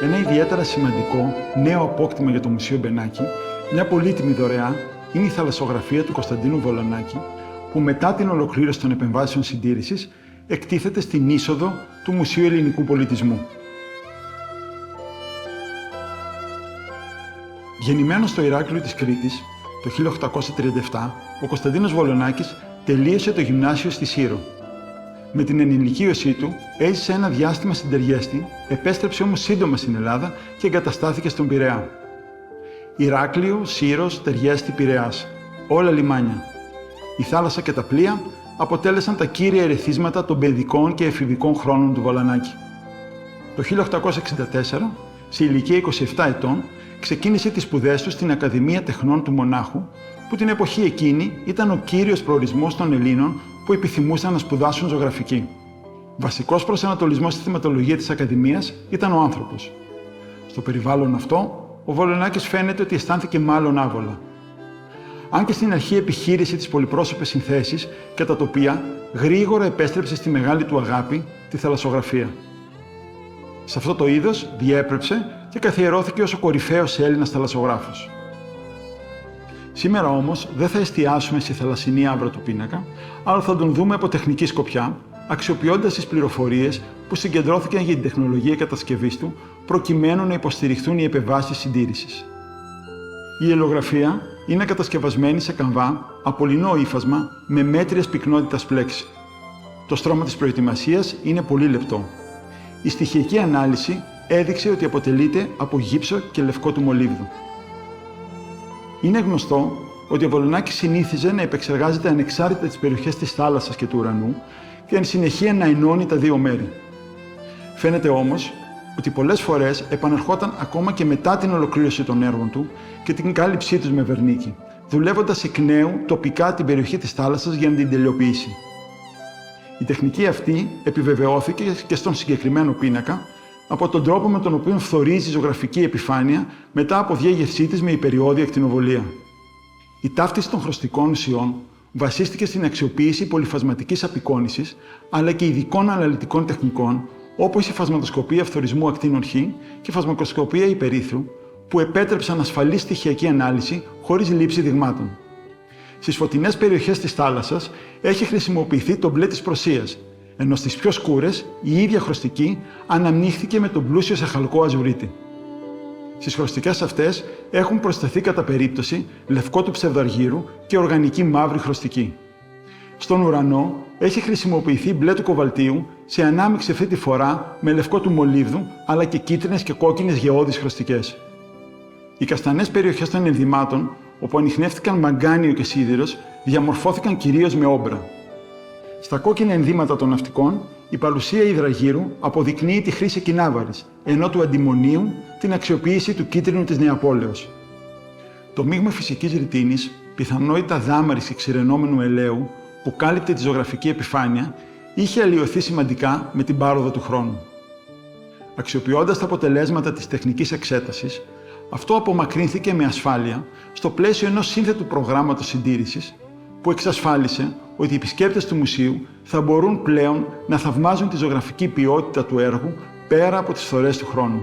Ένα ιδιαίτερα σημαντικό νέο απόκτημα για το Μουσείο Μπενάκη, μια πολύτιμη δωρεά, είναι η θαλασσογραφία του Κωνσταντίνου Βολανάκη, που μετά την ολοκλήρωση των επεμβάσεων συντήρησης εκτίθεται στην είσοδο του Μουσείου Ελληνικού Πολιτισμού. Γεννημένος στο Ηράκλειο της Κρήτης το 1837, ο Κωνσταντίνος Βολανάκης τελείωσε το γυμνάσιο στη Σύρο. Με την ενηλικίωσή του, έζησε ένα διάστημα στην Τεργέστη, επέστρεψε όμως σύντομα στην Ελλάδα και εγκαταστάθηκε στον Πειραιά. Ηράκλειο, Σύρος, Τεργέστη, Πειραιάς. Όλα λιμάνια. Η θάλασσα και τα πλοία αποτέλεσαν τα κύρια ερεθίσματα των παιδικών και εφηβικών χρόνων του Βολανάκη. Το 1864, σε ηλικία 27 ετών, ξεκίνησε τις σπουδές του στην Ακαδημία Τεχνών του Μονάχου, που την εποχή εκείνη ήταν ο κύριος προορισμός των Ελλήνων που επιθυμούσαν να σπουδάσουν ζωγραφική. Βασικός προσανατολισμός στη θεματολογία της Ακαδημίας ήταν ο άνθρωπος. Στο περιβάλλον αυτό, ο Βολανάκης φαίνεται ότι αισθάνθηκε μάλλον άβολα. Αν και στην αρχή επιχείρησε τις πολυπρόσωπες συνθέσεις και τα τοπία, γρήγορα επέστρεψε στη μεγάλη του αγάπη, τη θαλασσογραφία. Σε αυτό το είδος διέπρεψε και καθιερώθηκε ως ο κορυφαίος Έλληνας θαλασσογράφος. Σήμερα όμως δεν θα εστιάσουμε στη θαλασσινή άβρα του πίνακα, αλλά θα τον δούμε από τεχνική σκοπιά, αξιοποιώντας τις πληροφορίες που συγκεντρώθηκαν για την τεχνολογία κατασκευής του, προκειμένου να υποστηριχθούν οι επεμβάσεις συντήρησης. Η ελογραφία είναι κατασκευασμένη σε καμβά από λινό ύφασμα με μέτριας πυκνότητας πλέξη. Το στρώμα της προετοιμασίας είναι πολύ λεπτό. Η στοιχειακή ανάλυση έδειξε ότι αποτελείται από γύψο και λευκό του μολύβδου. Είναι γνωστό ότι ο Βολανάκης συνήθιζε να επεξεργάζεται ανεξάρτητα τις περιοχές της θάλασσας και του ουρανού και εν συνεχεία να ενώνει τα δύο μέρη. Φαίνεται όμως ότι πολλές φορές επανερχόταν ακόμα και μετά την ολοκλήρωση των έργων του και την κάλυψή τους με βερνίκι, δουλεύοντας εκ νέου τοπικά την περιοχή της θάλασσας για να την τελειοποιήσει. Η τεχνική αυτή επιβεβαιώθηκε και στον συγκεκριμένο πίνακα από τον τρόπο με τον οποίο φθορίζει η ζωγραφική επιφάνεια μετά από διέγευσή της με υπεριώδη ακτινοβολία. Η ταύτιση των χρωστικών ουσιών βασίστηκε στην αξιοποίηση πολυφασματικής απεικόνησης αλλά και ειδικών αναλυτικών τεχνικών, όπως η φασματοσκοπία φθορισμού ακτίνων Χ και η φασματοσκοπία υπερήθρου, που επέτρεψαν ασφαλή στοιχειακή ανάλυση χωρίς λήψη δειγμάτων. Στις φωτεινές περιοχές της θάλασσας έχει χρησιμοποιηθεί το μπλε της Προσίας, ενώ στις πιο σκούρες η ίδια χρωστική αναμνήχθηκε με τον πλούσιο σε χαλκό αζουρίτη. Στις χρωστικές αυτές έχουν προσθεθεί κατά περίπτωση λευκό του ψευδαργύρου και οργανική μαύρη χρωστική. Στον ουρανό έχει χρησιμοποιηθεί μπλε του κοβαλτίου σε ανάμειξη αυτή τη φορά με λευκό του μολύβδου αλλά και κίτρινες και κόκκινες γεώδεις χρωστικές. Οι καστανές περιοχές των ενδυμάτων, όπου ανιχνεύτηκαν μαγκάνιο και σίδηρος, διαμορφώθηκαν κυρίως με όμπρα. Στα κόκκινα ενδύματα των ναυτικών, η παρουσία υδραγύρου αποδεικνύει τη χρήση κινάβαρης, ενώ του αντιμονίου την αξιοποίηση του κίτρινου της Νεαπόλεως. Το μείγμα φυσικής ρητίνης, πιθανότητα δάμαρης και ξηρενόμενου ελαίου, που κάλυπτε τη ζωγραφική επιφάνεια, είχε αλλοιωθεί σημαντικά με την πάροδο του χρόνου. Αξιοποιώντας τα αποτελέσματα της τεχνικής εξέτασης, αυτό απομακρύνθηκε με ασφάλεια στο πλαίσιο ενός σύνθετου προγράμματος συντήρησης, που εξασφάλισε ότι οι επισκέπτες του μουσείου θα μπορούν πλέον να θαυμάζουν τη ζωγραφική ποιότητα του έργου πέρα από τις φθορές του χρόνου.